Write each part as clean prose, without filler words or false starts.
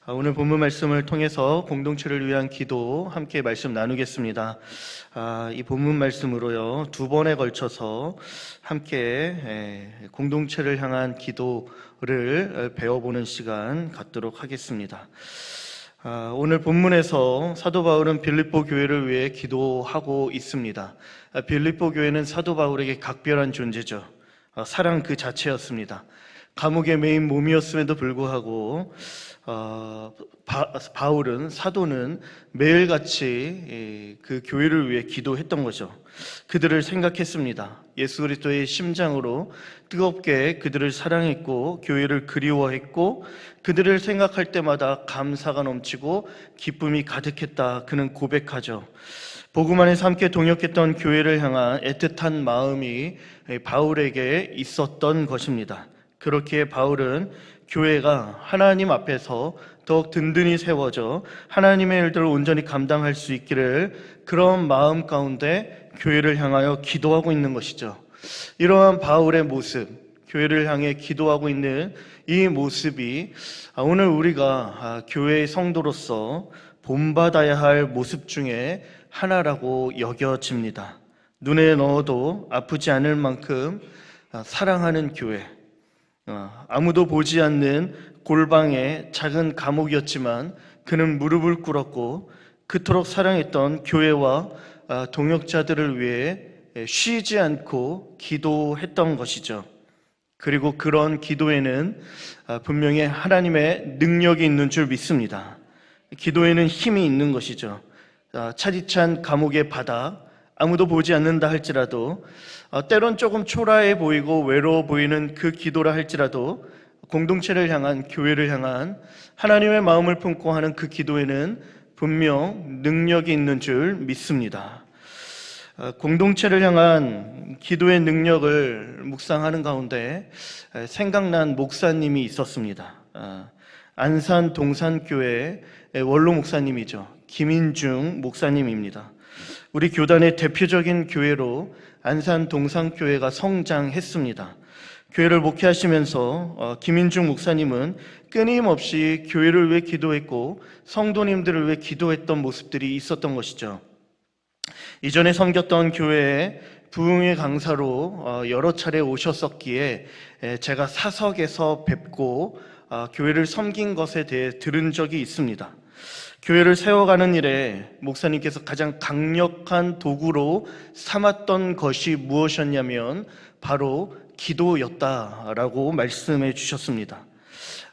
오늘 본문 말씀을 통해서 공동체를 위한 기도 함께 말씀 나누겠습니다. 이 본문 말씀으로요, 두 번에 걸쳐서 함께 공동체를 향한 기도를 배워보는 시간 갖도록 하겠습니다. 오늘 본문에서 사도 바울은 빌립보 교회를 위해 기도하고 있습니다. 빌립보 교회는 사도 바울에게 각별한 존재죠. 사랑 그 자체였습니다. 감옥에 매인 몸이었음에도 불구하고 바울은, 사도는 매일같이 그 교회를 위해 기도했던 거죠. 그들을 생각했습니다. 예수 그리스도의 심장으로 뜨겁게 그들을 사랑했고 교회를 그리워했고 그들을 생각할 때마다 감사가 넘치고 기쁨이 가득했다, 그는 고백하죠. 복음 안에서 함께 동역했던 교회를 향한 애틋한 마음이 바울에게 있었던 것입니다. 그렇기에 바울은 교회가 하나님 앞에서 더욱 든든히 세워져 하나님의 일들을 온전히 감당할 수 있기를, 그런 마음 가운데 교회를 향하여 기도하고 있는 것이죠. 이러한 바울의 모습, 교회를 향해 기도하고 있는 이 모습이 오늘 우리가 교회의 성도로서 본받아야 할 모습 중에 하나라고 여겨집니다. 눈에 넣어도 아프지 않을 만큼 사랑하는 교회, 아무도 보지 않는 골방의 작은 감옥이었지만 그는 무릎을 꿇었고 그토록 사랑했던 교회와 동역자들을 위해 쉬지 않고 기도했던 것이죠. 그리고 그런 기도에는 분명히 하나님의 능력이 있는 줄 믿습니다. 기도에는 힘이 있는 것이죠. 차디찬 감옥의 바다, 아무도 보지 않는다 할지라도, 때론 조금 초라해 보이고 외로워 보이는 그 기도라 할지라도, 공동체를 향한, 교회를 향한 하나님의 마음을 품고 하는 그 기도에는 분명 능력이 있는 줄 믿습니다. 공동체를 향한 기도의 능력을 묵상하는 가운데 생각난 목사님이 있었습니다. 안산 동산교회 원로 목사님이죠. 김인중 목사님입니다. 우리 교단의 대표적인 교회로 안산 동산교회가 성장했습니다. 교회를 목회하시면서 김인중 목사님은 끊임없이 교회를 위해 기도했고 성도님들을 위해 기도했던 모습들이 있었던 것이죠. 이전에 섬겼던 교회에 부흥의 강사로 여러 차례 오셨었기에 제가 사석에서 뵙고 교회를 섬긴 것에 대해 들은 적이 있습니다. 교회를 세워가는 일에 목사님께서 가장 강력한 도구로 삼았던 것이 무엇이었냐면 바로 기도였다라고 말씀해 주셨습니다.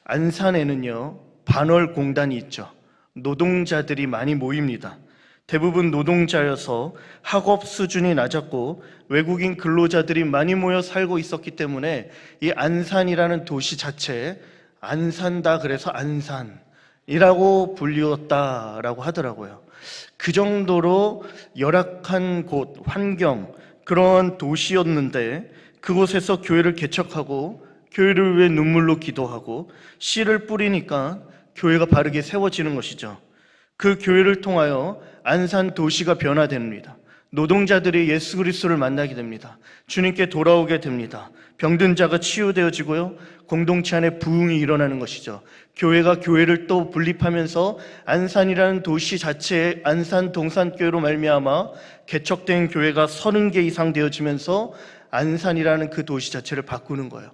안산에는요, 반월공단이 있죠. 노동자들이 많이 모입니다. 대부분 노동자여서 학업 수준이 낮았고 외국인 근로자들이 많이 모여 살고 있었기 때문에 이 안산이라는 도시 자체에 안 산다 그래서 안산이라고 불리웠다라고 하더라고요. 그 정도로 열악한 곳, 환경, 그런 도시였는데 그곳에서 교회를 개척하고 교회를 위해 눈물로 기도하고 씨를 뿌리니까 교회가 바르게 세워지는 것이죠. 그 교회를 통하여 안산 도시가 변화됩니다. 노동자들이 예수 그리스도를 만나게 됩니다. 주님께 돌아오게 됩니다. 병든 자가 치유되어지고요, 공동체 안에 부흥이 일어나는 것이죠. 교회가 교회를 또 분립하면서 안산이라는 도시 자체에 안산 동산교회로 말미암아 개척된 교회가 30개 이상 되어지면서 안산이라는 그 도시 자체를 바꾸는 거예요.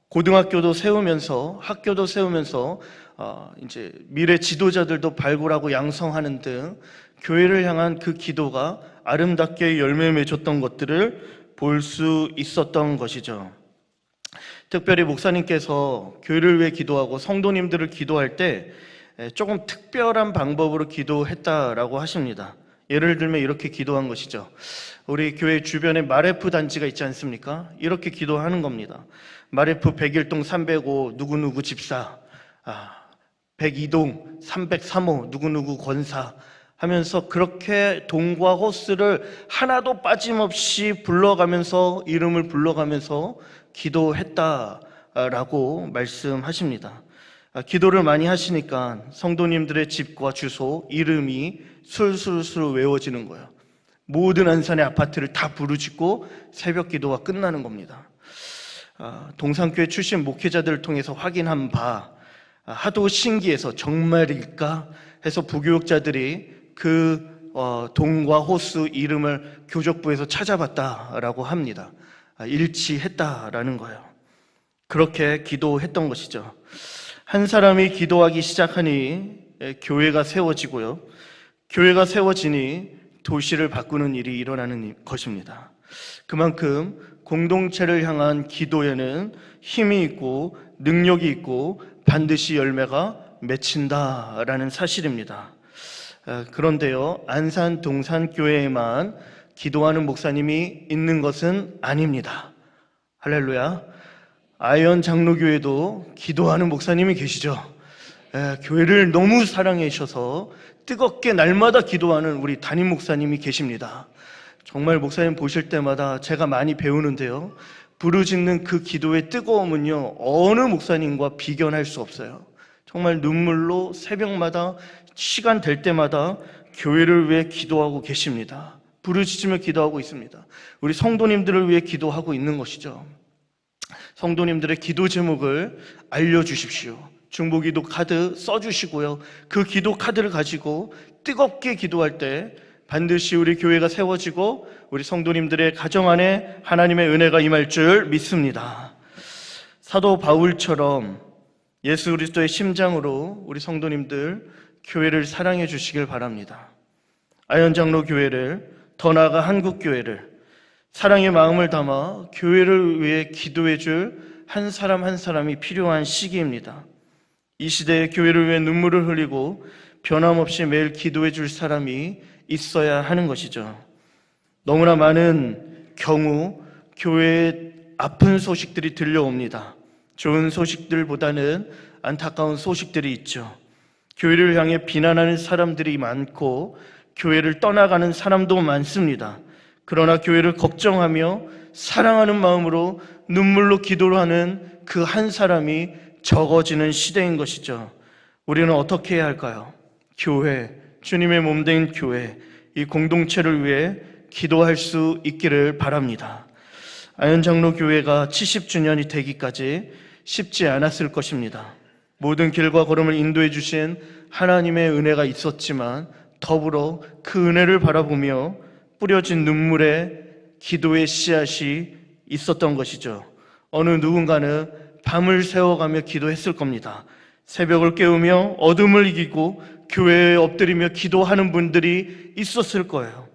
고등학교도 세우면서, 학교도 세우면서 이제 미래 지도자들도 발굴하고 양성하는 등 교회를 향한 그 기도가 아름답게 열매 맺었던 것들을 볼 수 있었던 것이죠. 특별히 목사님께서 교회를 위해 기도하고 성도님들을 기도할 때 조금 특별한 방법으로 기도했다라고 하십니다. 예를 들면 이렇게 기도한 것이죠. 우리 교회 주변에 마레프 단지가 있지 않습니까? 이렇게 기도하는 겁니다. 마레프 101동 305 누구누구 집사, 102동 303호 누구누구 권사 하면서 그렇게 동과 호수를 하나도 빠짐없이 불러가면서, 이름을 불러가면서 기도했다라고 말씀하십니다. 기도를 많이 하시니까 성도님들의 집과 주소, 이름이 술술술 외워지는 거예요. 모든 안산의 아파트를 다 부르짖고 새벽 기도가 끝나는 겁니다. 동산교회 출신 목회자들을 통해서 확인한 바, 하도 신기해서 정말일까 해서 부교육자들이 그 동과 호수 이름을 교적부에서 찾아봤다라고 합니다. 일치했다라는 거예요. 그렇게 기도했던 것이죠. 한 사람이 기도하기 시작하니 교회가 세워지고요. 교회가 세워지니 도시를 바꾸는 일이 일어나는 것입니다. 그만큼 공동체를 향한 기도에는 힘이 있고 능력이 있고 반드시 열매가 맺힌다라는 사실입니다. 그런데요, 안산 동산교회에만 기도하는 목사님이 있는 것은 아닙니다. 할렐루야. 아이언 장로교회도 기도하는 목사님이 계시죠. 교회를 너무 사랑해 주셔서 뜨겁게 날마다 기도하는 우리 담임 목사님이 계십니다. 정말 목사님 보실 때마다 제가 많이 배우는데요, 부르짖는 그 기도의 뜨거움은요, 어느 목사님과 비견할 수 없어요. 정말 눈물로 새벽마다 시간 될 때마다 교회를 위해 기도하고 계십니다. 부르짖으며 기도하고 있습니다. 우리 성도님들을 위해 기도하고 있는 것이죠. 성도님들의 기도 제목을 알려주십시오. 중보기도 카드 써주시고요. 그 기도 카드를 가지고 뜨겁게 기도할 때 반드시 우리 교회가 세워지고 우리 성도님들의 가정 안에 하나님의 은혜가 임할 줄 믿습니다. 사도 바울처럼 예수 그리스도의 심장으로 우리 성도님들 교회를 사랑해 주시길 바랍니다. 아현장로 교회를, 더 나아가 한국교회를 사랑의 마음을 담아 교회를 위해 기도해 줄 한 사람 한 사람이 필요한 시기입니다. 이 시대에 교회를 위해 눈물을 흘리고 변함없이 매일 기도해 줄 사람이 있어야 하는 것이죠. 너무나 많은 경우 교회에 아픈 소식들이 들려옵니다. 좋은 소식들보다는 안타까운 소식들이 있죠. 교회를 향해 비난하는 사람들이 많고 교회를 떠나가는 사람도 많습니다. 그러나 교회를 걱정하며 사랑하는 마음으로 눈물로 기도를 하는 그 한 사람이 적어지는 시대인 것이죠. 우리는 어떻게 해야 할까요? 교회, 주님의 몸된 교회, 이 공동체를 위해 기도할 수 있기를 바랍니다. 아현장로 교회가 70주년이 되기까지 쉽지 않았을 것입니다. 모든 길과 걸음을 인도해 주신 하나님의 은혜가 있었지만 더불어 그 은혜를 바라보며 뿌려진 눈물에 기도의 씨앗이 있었던 것이죠. 어느 누군가는 밤을 새워가며 기도했을 겁니다. 새벽을 깨우며 어둠을 이기고 교회에 엎드리며 기도하는 분들이 있었을 거예요.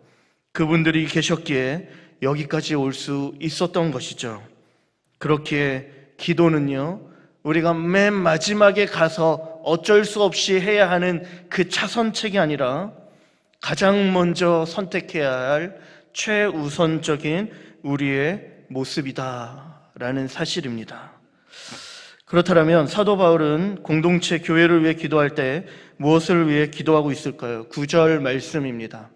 그분들이 계셨기에 여기까지 올 수 있었던 것이죠. 그렇기에 기도는요, 우리가 맨 마지막에 가서 어쩔 수 없이 해야 하는 그 차선책이 아니라 가장 먼저 선택해야 할 최우선적인 우리의 모습이다라는 사실입니다. 그렇다면 사도 바울은 공동체 교회를 위해 기도할 때 무엇을 위해 기도하고 있을까요? 9절 말씀입니다.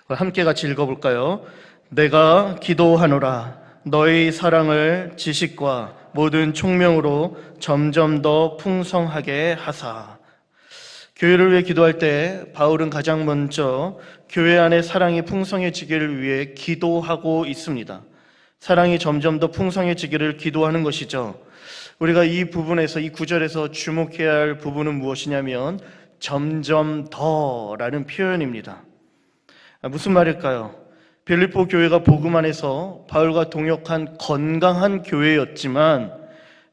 함께 같이 읽어볼까요? 내가 기도하노라 너희 사랑을 지식과 모든 총명으로 점점 더 풍성하게 하사. 교회를 위해 기도할 때 바울은 가장 먼저 교회 안에 사랑이 풍성해지기를 위해 기도하고 있습니다. 사랑이 점점 더 풍성해지기를 기도하는 것이죠. 우리가 이 부분에서, 이 구절에서 주목해야 할 부분은 무엇이냐면 점점 더라는 표현입니다. 무슨 말일까요? 빌립보 교회가 복음 안에서 바울과 동역한 건강한 교회였지만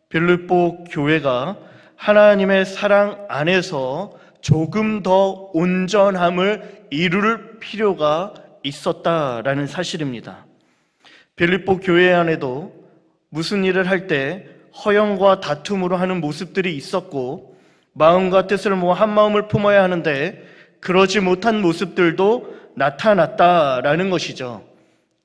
빌립보 교회가 하나님의 사랑 안에서 조금 더 온전함을 이룰 필요가 있었다라는 사실입니다. 빌립보 교회 안에도 무슨 일을 할 때 허영과 다툼으로 하는 모습들이 있었고 마음과 뜻을 모아 한 마음을 품어야 하는데 그러지 못한 모습들도 나타났다라는 것이죠.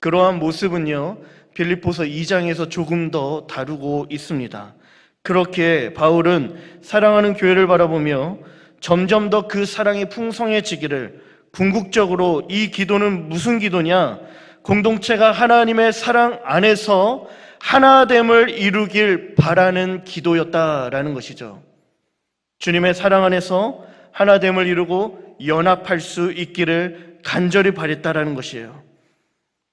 그러한 모습은요, 빌립보서 2장에서 조금 더 다루고 있습니다. 그렇게 바울은 사랑하는 교회를 바라보며 점점 더 그 사랑이 풍성해지기를, 궁극적으로 이 기도는 무슨 기도냐? 공동체가 하나님의 사랑 안에서 하나됨을 이루길 바라는 기도였다라는 것이죠. 주님의 사랑 안에서 하나됨을 이루고 연합할 수 있기를 간절히 바랬다라는 것이에요.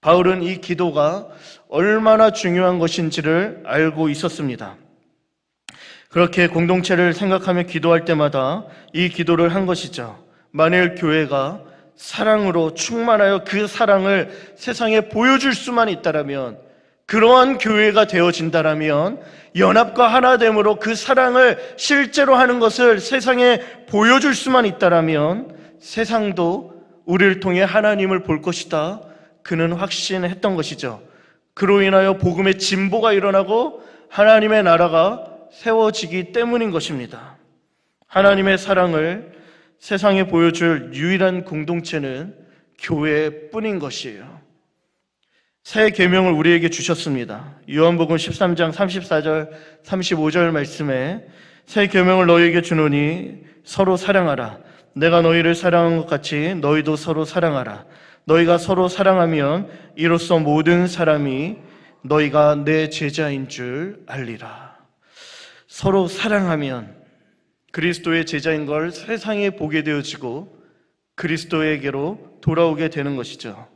바울은 이 기도가 얼마나 중요한 것인지를 알고 있었습니다. 그렇게 공동체를 생각하며 기도할 때마다 이 기도를 한 것이죠. 만일 교회가 사랑으로 충만하여 그 사랑을 세상에 보여줄 수만 있다라면, 그러한 교회가 되어진다라면, 연합과 하나됨으로 그 사랑을 실제로 하는 것을 세상에 보여줄 수만 있다라면 세상도 우리를 통해 하나님을 볼 것이다, 그는 확신했던 것이죠. 그로 인하여 복음의 진보가 일어나고 하나님의 나라가 세워지기 때문인 것입니다. 하나님의 사랑을 세상에 보여줄 유일한 공동체는 교회뿐인 것이에요. 새 계명을 우리에게 주셨습니다. 요한복음 13장 34절 35절 말씀에 새 계명을 너희에게 주노니 서로 사랑하라. 내가 너희를 사랑한 것 같이 너희도 서로 사랑하라. 너희가 서로 사랑하면 이로써 모든 사람이 너희가 내 제자인 줄 알리라. 서로 사랑하면 그리스도의 제자인 걸 세상에 보게 되어지고 그리스도에게로 돌아오게 되는 것이죠.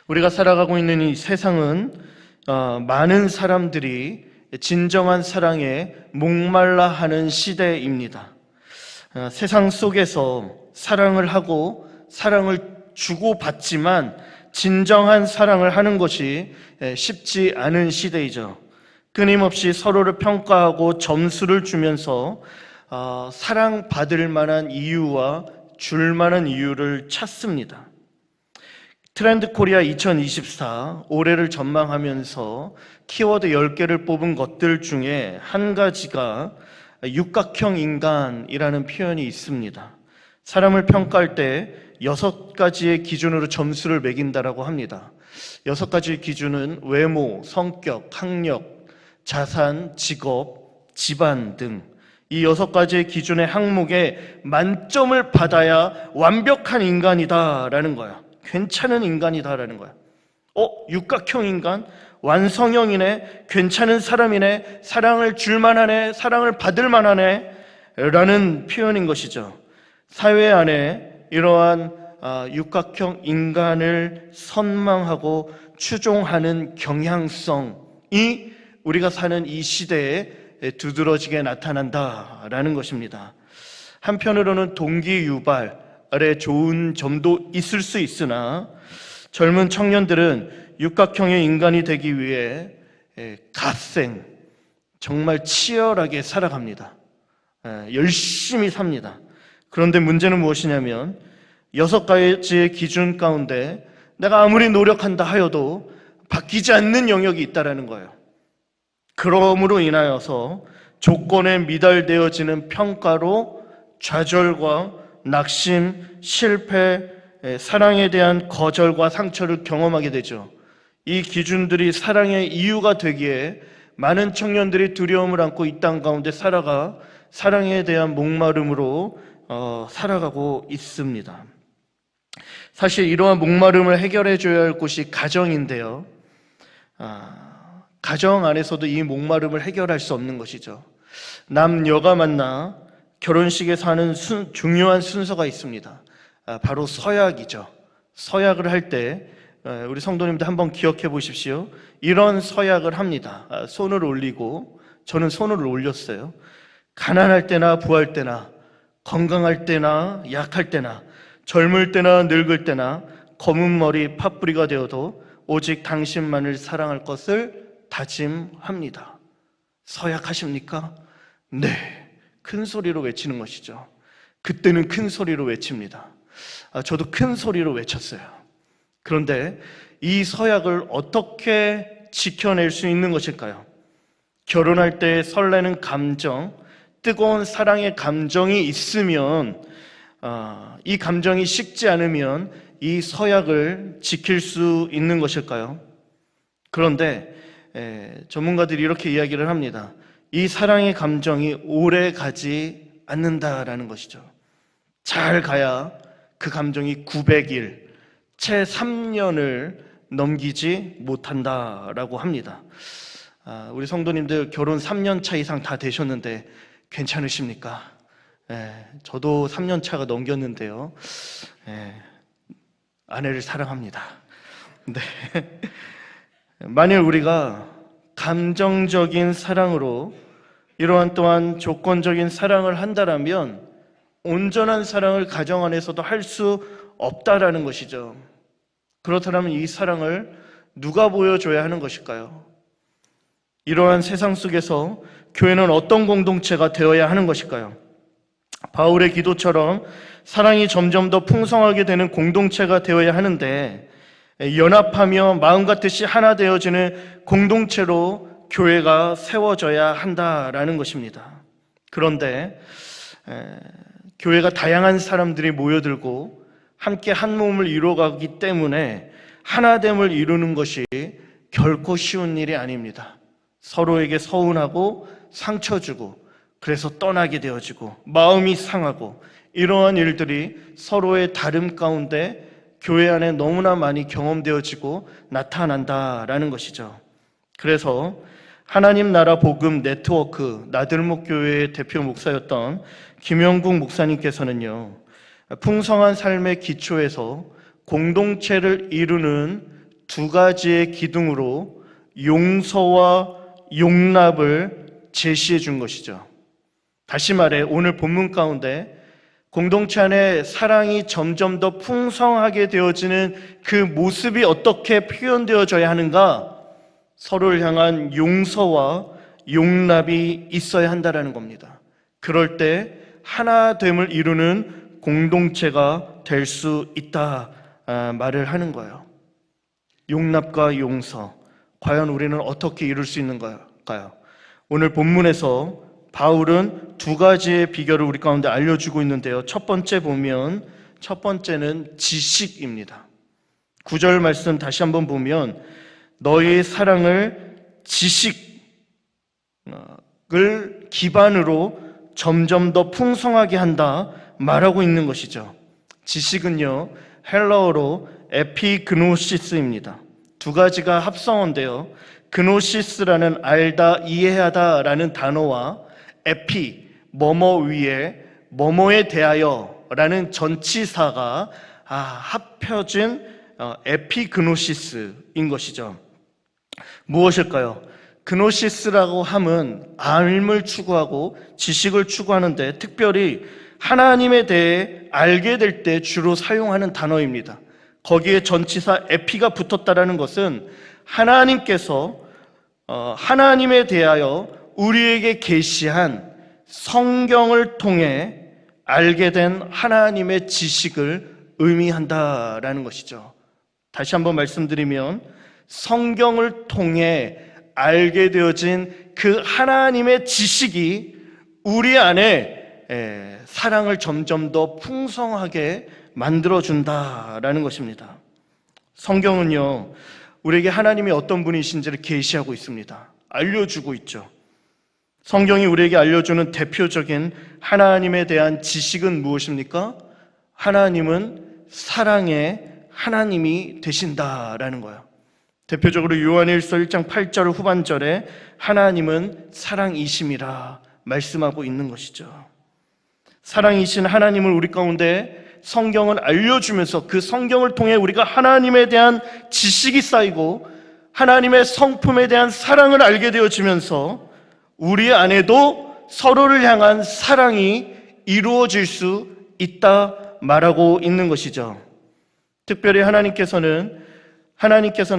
우리가 살아가고 있는 이 세상은 많은 사람들이 진정한 사랑에 목말라 하는 시대입니다. 세상 속에서 사랑을 하고 사랑을 주고받지만 진정한 사랑을 하는 것이 쉽지 않은 시대이죠. 끊임없이 서로를 평가하고 점수를 주면서 사랑받을 만한 이유와 줄 만한 이유를 찾습니다. 트렌드 코리아 2024 올해를 전망하면서 키워드 10개를 뽑은 것들 중에 한 가지가 육각형 인간이라는 표현이 있습니다. 사람을 평가할 때 6가지의 기준으로 점수를 매긴다라고 합니다. 6가지의 기준은 외모, 성격, 학력, 자산, 직업, 집안 등 이 6가지의 기준의 항목에 만점을 받아야 완벽한 인간이다라는 거야. 괜찮은 인간이다라는 거야. 육각형 인간? 완성형이네? 괜찮은 사람이네? 사랑을 줄 만하네? 사랑을 받을 만하네? 라는 표현인 것이죠. 사회 안에 이러한 육각형 인간을 선망하고 추종하는 경향성이 우리가 사는 이 시대에 두드러지게 나타난다라는 것입니다. 한편으로는 동기 유발에 좋은 점도 있을 수 있으나 젊은 청년들은 육각형의 인간이 되기 위해 갓생 정말 치열하게 살아갑니다. 열심히 삽니다. 그런데 문제는 무엇이냐면 6가지의 기준 가운데 내가 아무리 노력한다 하여도 바뀌지 않는 영역이 있다는 거예요. 그러므로 인하여서 조건에 미달되어지는 평가로 좌절과 낙심, 실패, 사랑에 대한 거절과 상처를 경험하게 되죠. 이 기준들이 사랑의 이유가 되기에 많은 청년들이 두려움을 안고 이 땅 가운데 살아가 사랑에 대한 목마름으로 살아가고 있습니다. 사실 이러한 목마름을 해결해 줘야 할 곳이 가정인데요. 가정 안에서도 이 목마름을 해결할 수 없는 것이죠. 남녀가 만나 결혼식에서 하는 중요한 순서가 있습니다. 바로 서약이죠. 서약을 할 때 우리 성도님들 한번 기억해 보십시오. 이런 서약을 합니다. 손을 올리고, 저는 손을 올렸어요. 가난할 때나 부할 때나, 건강할 때나 약할 때나, 젊을 때나 늙을 때나, 검은 머리 팥뿌리가 되어도 오직 당신만을 사랑할 것을 다짐합니다. 서약하십니까? 네. 큰 소리로 외치는 것이죠. 그때는 큰 소리로 외칩니다. 저도 큰 소리로 외쳤어요. 그런데 이 서약을 어떻게 지켜낼 수 있는 것일까요? 결혼할 때 설레는 감정, 뜨거운 사랑의 감정이 있으면, 이 감정이 식지 않으면 이 서약을 지킬 수 있는 것일까요? 그런데 전문가들이 이렇게 이야기를 합니다. 이 사랑의 감정이 오래 가지 않는다라는 것이죠. 잘 가야 그 감정이 900일, 채 3년을 넘기지 못한다라고 합니다. 우리 성도님들 결혼 3년 차 이상 다 되셨는데 괜찮으십니까? 저도 3년 차가 넘겼는데요. 아내를 사랑합니다. 네. 만일 우리가 감정적인 사랑으로 이러한 또한 조건적인 사랑을 한다라면 온전한 사랑을 가정 안에서도 할 수 없다라는 것이죠. 그렇다면 이 사랑을 누가 보여줘야 하는 것일까요? 이러한 세상 속에서 교회는 어떤 공동체가 되어야 하는 것일까요? 바울의 기도처럼 사랑이 점점 더 풍성하게 되는 공동체가 되어야 하는데, 연합하며 마음과 뜻이 하나 되어지는 공동체로 교회가 세워져야 한다라는 것입니다. 그런데 교회가 다양한 사람들이 모여들고 함께 한 몸을 이루어가기 때문에 하나됨을 이루는 것이 결코 쉬운 일이 아닙니다. 서로에게 서운하고 상처 주고, 그래서 떠나게 되어지고 마음이 상하고, 이러한 일들이 서로의 다름 가운데 교회 안에 너무나 많이 경험되어지고 나타난다라는 것이죠. 그래서 하나님 나라 복음 네트워크 나들목 교회의 대표 목사였던 김영국 목사님께서는요, 풍성한 삶의 기초에서 공동체를 이루는 두 가지의 기둥으로 용서와 용납을 제시해 준 것이죠. 다시 말해 오늘 본문 가운데 공동체 안에 사랑이 점점 더 풍성하게 되어지는 그 모습이 어떻게 표현되어져야 하는가? 서로를 향한 용서와 용납이 있어야 한다는 겁니다. 그럴 때 하나됨을 이루는 공동체가 될 수 있다 말을 하는 거예요. 용납과 용서, 과연 우리는 어떻게 이룰 수 있는 걸까요? 오늘 본문에서 바울은 두 가지의 비결을 우리 가운데 알려주고 있는데요. 첫 번째는 지식입니다. 9절 말씀 다시 한번 보면 너희의 사랑을 지식을 기반으로 점점 더 풍성하게 한다 말하고 있는 것이죠. 지식은요, 헬라어로 에피그노시스입니다. 두 가지가 합성어인데요, 그노시스라는 알다, 이해하다 라는 단어와 에피, 뭐뭐 위에, 뭐뭐에 대하여 라는 전치사가 합혀진 에피그노시스인 것이죠. 무엇일까요? 그노시스라고 함은 알을 추구하고 지식을 추구하는데, 특별히 하나님에 대해 알게 될 때 주로 사용하는 단어입니다. 거기에 전치사 에피가 붙었다라는 것은 하나님께서 하나님에 대하여 우리에게 계시한 성경을 통해 알게 된 하나님의 지식을 의미한다라는 것이죠. 다시 한번 말씀드리면 성경을 통해 알게 되어진 그 하나님의 지식이 우리 안에 사랑을 점점 더 풍성하게 만들어준다라는 것입니다. 성경은요, 우리에게 하나님이 어떤 분이신지를 계시하고 있습니다. 알려주고 있죠. 성경이 우리에게 알려주는 대표적인 하나님에 대한 지식은 무엇입니까? 하나님은 사랑의 하나님이 되신다라는 거예요. 대표적으로 요한일서 1장 8절 후반절에 하나님은 사랑이심이라 말씀하고 있는 것이죠. 사랑이신 하나님을 우리 가운데 성경은 알려주면서 그 성경을 통해 우리가 하나님에 대한 지식이 쌓이고 하나님의 성품에 대한 사랑을 알게 되어지면서 우리 안에도 서로를 향한 사랑이 이루어질 수 있다 말하고 있는 것이죠. 특별히 하나님께서는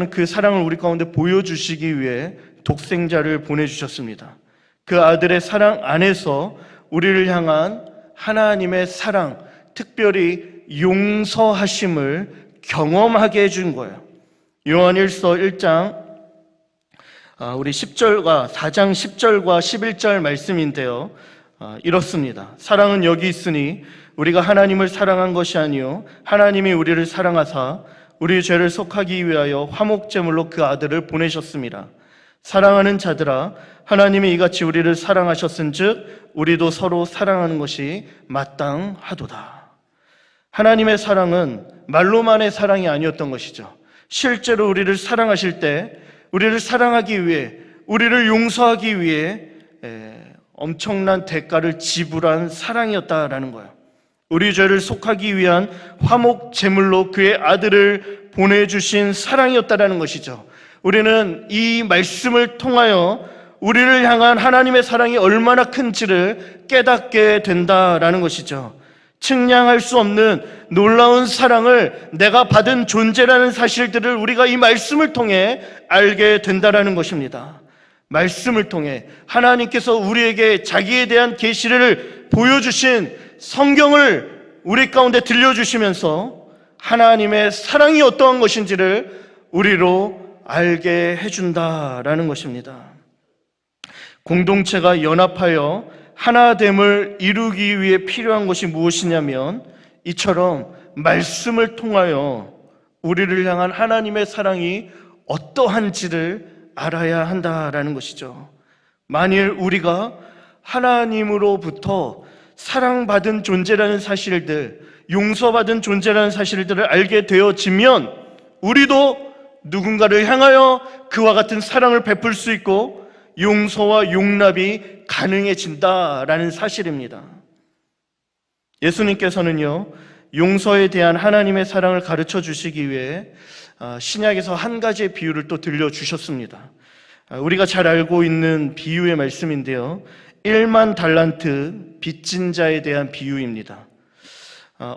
그 사랑을 우리 가운데 보여주시기 위해 독생자를 보내주셨습니다. 그 아들의 사랑 안에서 우리를 향한 하나님의 사랑, 특별히 용서하심을 경험하게 해준 거예요. 요한일서 1장 우리 4장 10절과 11절 말씀인데요, 이렇습니다. 사랑은 여기 있으니 우리가 하나님을 사랑한 것이 아니요 하나님이 우리를 사랑하사 우리 죄를 속하기 위하여 화목제물로 그 아들을 보내셨습니다. 사랑하는 자들아, 하나님이 이같이 우리를 사랑하셨은즉 우리도 서로 사랑하는 것이 마땅하도다. 하나님의 사랑은 말로만의 사랑이 아니었던 것이죠. 실제로 우리를 사랑하실 때 우리를 사랑하기 위해, 우리를 용서하기 위해 엄청난 대가를 지불한 사랑이었다라는 거예요. 우리 죄를 속하기 위한 화목 제물로 그의 아들을 보내주신 사랑이었다라는 것이죠. 우리는 이 말씀을 통하여 우리를 향한 하나님의 사랑이 얼마나 큰지를 깨닫게 된다라는 것이죠. 측량할 수 없는 놀라운 사랑을 내가 받은 존재라는 사실들을 우리가 이 말씀을 통해 알게 된다라는 것입니다. 말씀을 통해 하나님께서 우리에게 자기에 대한 계시를 보여주신 성경을 우리 가운데 들려주시면서 하나님의 사랑이 어떠한 것인지를 우리로 알게 해준다라는 것입니다. 공동체가 연합하여 하나됨을 이루기 위해 필요한 것이 무엇이냐면 이처럼 말씀을 통하여 우리를 향한 하나님의 사랑이 어떠한지를 알아야 한다라는 것이죠. 만일 우리가 하나님으로부터 사랑받은 존재라는 사실들, 용서받은 존재라는 사실들을 알게 되어지면 우리도 누군가를 향하여 그와 같은 사랑을 베풀 수 있고 용서와 용납이 가능해진다라는 사실입니다. 예수님께서는요, 용서에 대한 하나님의 사랑을 가르쳐 주시기 위해 신약에서 한 가지의 비유를 또 들려주셨습니다. 우리가 잘 알고 있는 비유의 말씀인데요, 1만 달란트 빚진 자에 대한 비유입니다.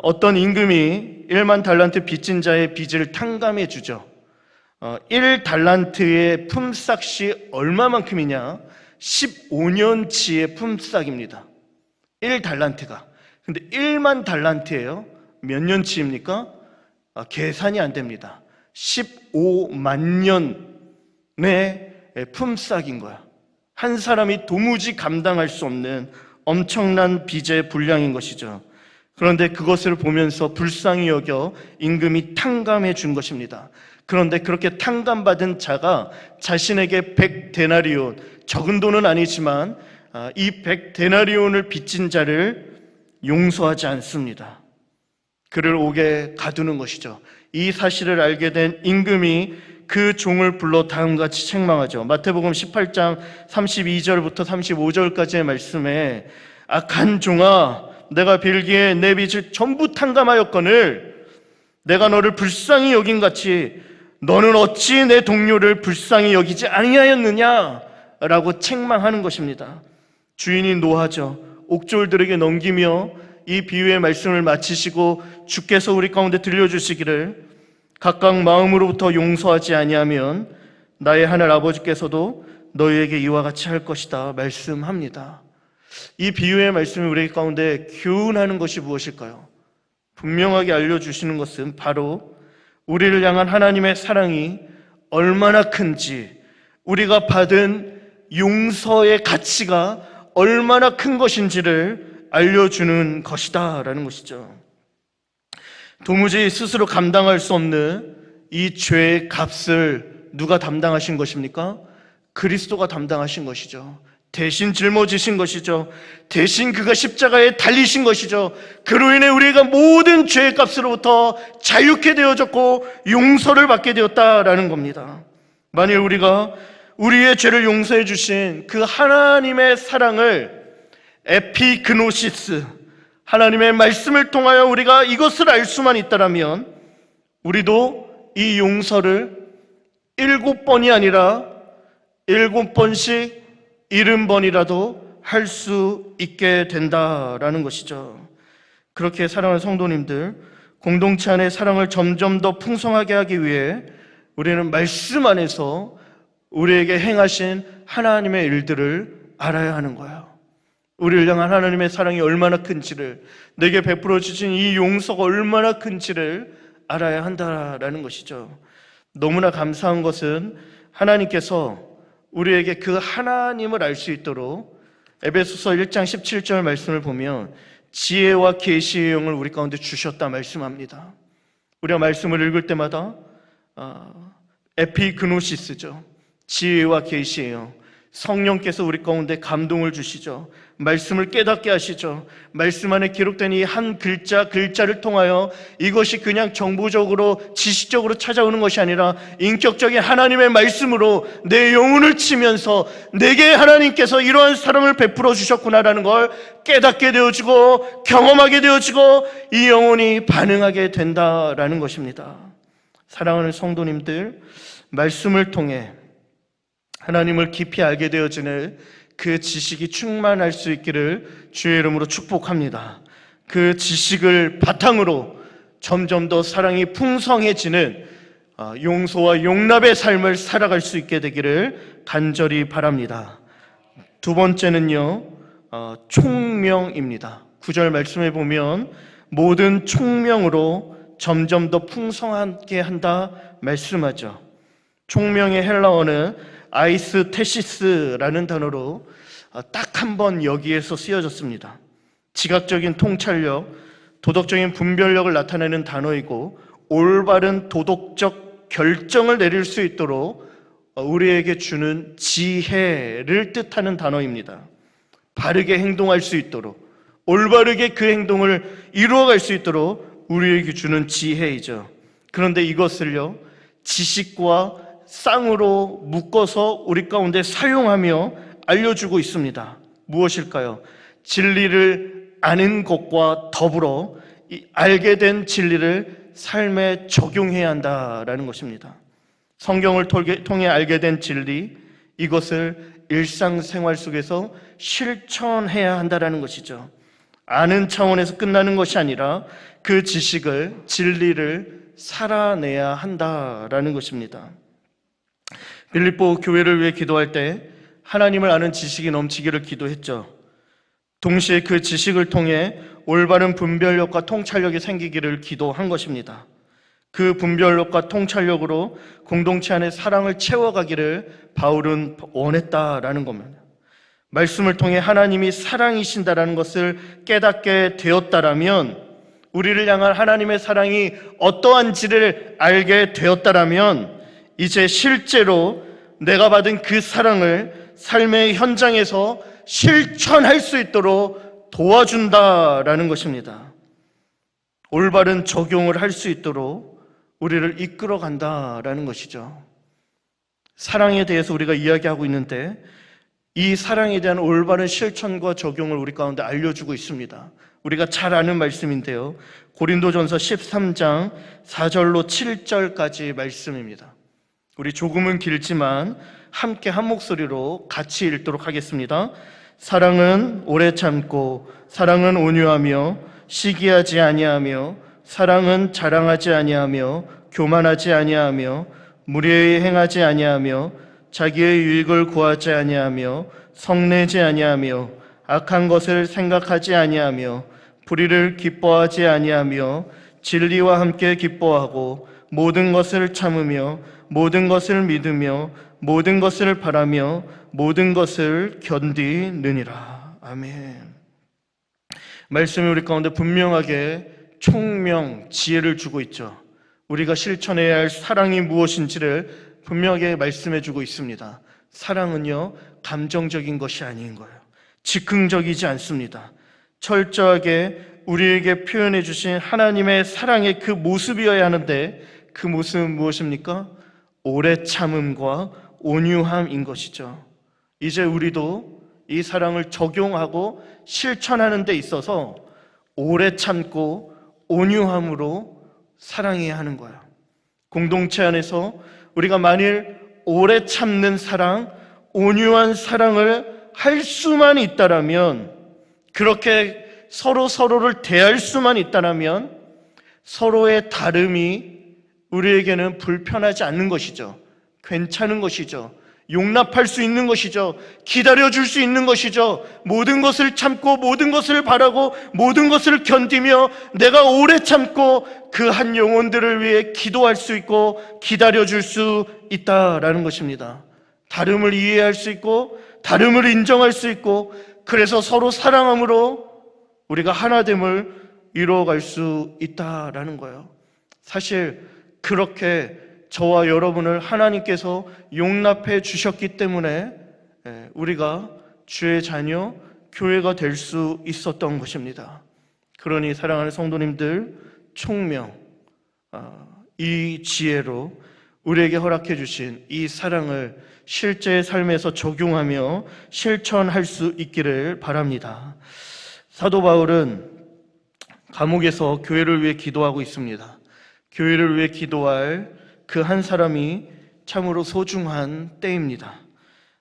어떤 임금이 1만 달란트 빚진 자의 빚을 탕감해 주죠. 1달란트의 품삯이 얼마만큼이냐? 15년치의 품삯입니다. 1달란트가. 근데 1만 달란트예요. 몇 년치입니까? 계산이 안 됩니다. 15만 년의 품삯인 거야. 한 사람이 도무지 감당할 수 없는 엄청난 빚의 분량인 것이죠. 그런데 그것을 보면서 불쌍히 여겨 임금이 탕감해 준 것입니다. 그런데 그렇게 탕감받은 자가 자신에게 100데나리온, 적은 돈은 아니지만 이 100데나리온을 빚진 자를 용서하지 않습니다. 그를 옥에 가두는 것이죠. 이 사실을 알게 된 임금이 그 종을 불러 다음같이 책망하죠. 마태복음 18장 32절부터 35절까지의 말씀에 악한 종아, 내가 빌기에 내 빚을 전부 탕감하였거늘 내가 너를 불쌍히 여긴같이 너는 어찌 내 동료를 불쌍히 여기지 아니하였느냐? 라고 책망하는 것입니다. 주인이 노하죠. 옥졸들에게 넘기며 이 비유의 말씀을 마치시고 주께서 우리 가운데 들려주시기를 각각 마음으로부터 용서하지 아니하면 나의 하늘 아버지께서도 너희에게 이와 같이 할 것이다 말씀합니다. 이 비유의 말씀이 우리 가운데 교훈하는 것이 무엇일까요? 분명하게 알려주시는 것은 바로 우리를 향한 하나님의 사랑이 얼마나 큰지, 우리가 받은 용서의 가치가 얼마나 큰 것인지를 알려주는 것이다라는 것이죠. 도무지 스스로 감당할 수 없는 이 죄의 값을 누가 담당하신 것입니까? 그리스도가 담당하신 것이죠. 대신 짊어지신 것이죠. 대신 그가 십자가에 달리신 것이죠. 그로 인해 우리가 모든 죄의 값으로부터 자유케 되어졌고 용서를 받게 되었다라는 겁니다. 만일 우리가 우리의 죄를 용서해 주신 그 하나님의 사랑을 에피그노시스, 하나님의 말씀을 통하여 우리가 이것을 알 수만 있다라면 우리도 이 용서를 7번이 아니라 7번씩 70번이라도 할 수 있게 된다라는 것이죠. 그렇게 사랑하는 성도님들, 공동체 안의 사랑을 점점 더 풍성하게 하기 위해 우리는 말씀 안에서 우리에게 행하신 하나님의 일들을 알아야 하는 거예요. 우리를 향한 하나님의 사랑이 얼마나 큰지를, 내게 베풀어 주신 이 용서가 얼마나 큰지를 알아야 한다라는 것이죠. 너무나 감사한 것은 하나님께서 우리에게 그 하나님을 알 수 있도록 에베소서 1장 17절 말씀을 보면 지혜와 계시의 영을 우리 가운데 주셨다 말씀합니다. 우리가 말씀을 읽을 때마다 에피그노시스죠. 지혜와 계시의 영, 성령께서 우리 가운데 감동을 주시죠. 말씀을 깨닫게 하시죠. 말씀 안에 기록된 이 한 글자를 통하여 이것이 그냥 정보적으로 지식적으로 찾아오는 것이 아니라 인격적인 하나님의 말씀으로 내 영혼을 치면서 내게 하나님께서 이러한 사랑을 베풀어 주셨구나라는 걸 깨닫게 되어지고 경험하게 되어지고 이 영혼이 반응하게 된다라는 것입니다. 사랑하는 성도님들, 말씀을 통해 하나님을 깊이 알게 되어지는 그 지식이 충만할 수 있기를 주의 이름으로 축복합니다. 그 지식을 바탕으로 점점 더 사랑이 풍성해지는 용서와 용납의 삶을 살아갈 수 있게 되기를 간절히 바랍니다. 두 번째는요, 총명입니다. 9절 말씀에 보면 모든 총명으로 점점 더 풍성하게 한다 말씀하죠. 총명의 헬라어는 아이스테시스라는 단어로 딱 한 번 여기에서 쓰여졌습니다. 지각적인 통찰력, 도덕적인 분별력을 나타내는 단어이고 올바른 도덕적 결정을 내릴 수 있도록 우리에게 주는 지혜를 뜻하는 단어입니다. 바르게 행동할 수 있도록, 올바르게 그 행동을 이루어갈 수 있도록 우리에게 주는 지혜이죠. 그런데 이것을요, 지식과 쌍으로 묶어서 우리 가운데 사용하며 알려주고 있습니다. 무엇일까요? 진리를 아는 것과 더불어 알게 된 진리를 삶에 적용해야 한다라는 것입니다. 성경을 통해 알게 된 진리, 이것을 일상생활 속에서 실천해야 한다라는 것이죠. 아는 차원에서 끝나는 것이 아니라 그 지식을, 진리를 살아내야 한다라는 것입니다. 빌립보 교회를 위해 기도할 때 하나님을 아는 지식이 넘치기를 기도했죠. 동시에 그 지식을 통해 올바른 분별력과 통찰력이 생기기를 기도한 것입니다. 그 분별력과 통찰력으로 공동체 안에 사랑을 채워가기를 바울은 원했다라는 겁니다. 말씀을 통해 하나님이 사랑이신다라는 것을 깨닫게 되었다라면, 우리를 향한 하나님의 사랑이 어떠한지를 알게 되었다라면, 이제 실제로 내가 받은 그 사랑을 삶의 현장에서 실천할 수 있도록 도와준다라는 것입니다. 올바른 적용을 할 수 있도록 우리를 이끌어 간다라는 것이죠. 사랑에 대해서 우리가 이야기하고 있는데 이 사랑에 대한 올바른 실천과 적용을 우리 가운데 알려주고 있습니다. 우리가 잘 아는 말씀인데요, 고린도전서 13장 4절로 7절까지 말씀입니다. 우리 조금은 길지만 함께 한 목소리로 같이 읽도록 하겠습니다. 사랑은 오래 참고, 사랑은 온유하며 시기하지 아니하며, 사랑은 자랑하지 아니하며 교만하지 아니하며 무례히 행하지 아니하며 자기의 유익을 구하지 아니하며 성내지 아니하며 악한 것을 생각하지 아니하며 불의를 기뻐하지 아니하며 진리와 함께 기뻐하고 모든 것을 참으며 모든 것을 믿으며 모든 것을 바라며 모든 것을 견디느니라. 아멘. 말씀이 우리 가운데 분명하게 총명, 지혜를 주고 있죠. 우리가 실천해야 할 사랑이 무엇인지를 분명하게 말씀해 주고 있습니다. 사랑은요, 감정적인 것이 아닌 거예요. 즉흥적이지 않습니다. 철저하게 우리에게 표현해 주신 하나님의 사랑의 그 모습이어야 하는데, 그 모습은 무엇입니까? 오래 참음과 온유함인 것이죠. 이제 우리도 이 사랑을 적용하고 실천하는 데 있어서 오래 참고 온유함으로 사랑해야 하는 거예요. 공동체 안에서 우리가 만일 오래 참는 사랑, 온유한 사랑을 할 수만 있다라면, 그렇게 서로를 대할 수만 있다라면 서로의 다름이 우리에게는 불편하지 않는 것이죠. 괜찮은 것이죠. 용납할 수 있는 것이죠. 기다려줄 수 있는 것이죠. 모든 것을 참고 모든 것을 바라고 모든 것을 견디며 내가 오래 참고 그 한 영혼들을 위해 기도할 수 있고 기다려줄 수 있다라는 것입니다. 다름을 이해할 수 있고 다름을 인정할 수 있고, 그래서 서로 사랑함으로 우리가 하나됨을 이루어갈 수 있다라는 거예요. 사실 그렇게 저와 여러분을 하나님께서 용납해 주셨기 때문에 우리가 주의 자녀, 교회가 될 수 있었던 것입니다. 그러니 사랑하는 성도님들, 총명, 이 지혜로 우리에게 허락해 주신 이 사랑을 실제 삶에서 적용하며 실천할 수 있기를 바랍니다. 사도 바울은 감옥에서 교회를 위해 기도하고 있습니다. 교회를 위해 기도할 그 한 사람이 참으로 소중한 때입니다.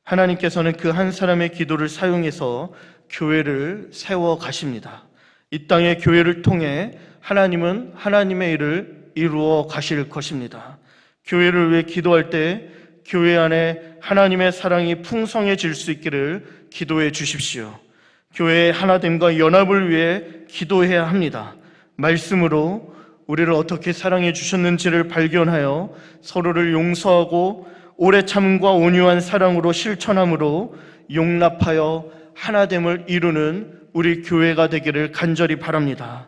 하나님께서는 그 한 사람의 기도를 사용해서 교회를 세워 가십니다. 이 땅의 교회를 통해 하나님은 하나님의 일을 이루어 가실 것입니다. 교회를 위해 기도할 때 교회 안에 하나님의 사랑이 풍성해질 수 있기를 기도해 주십시오. 교회의 하나됨과 연합을 위해 기도해야 합니다. 말씀으로 우리를 어떻게 사랑해 주셨는지를 발견하여 서로를 용서하고 오래 참음과 온유한 사랑으로 실천함으로 용납하여 하나됨을 이루는 우리 교회가 되기를 간절히 바랍니다.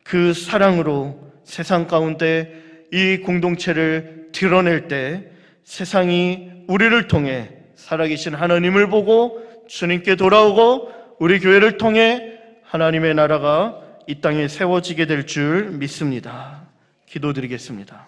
그 사랑으로 세상 가운데 이 공동체를 드러낼 때 세상이 우리를 통해 살아계신 하나님을 보고 주님께 돌아오고 우리 교회를 통해 하나님의 나라가 이 땅에 세워지게 될 줄 믿습니다. 기도드리겠습니다.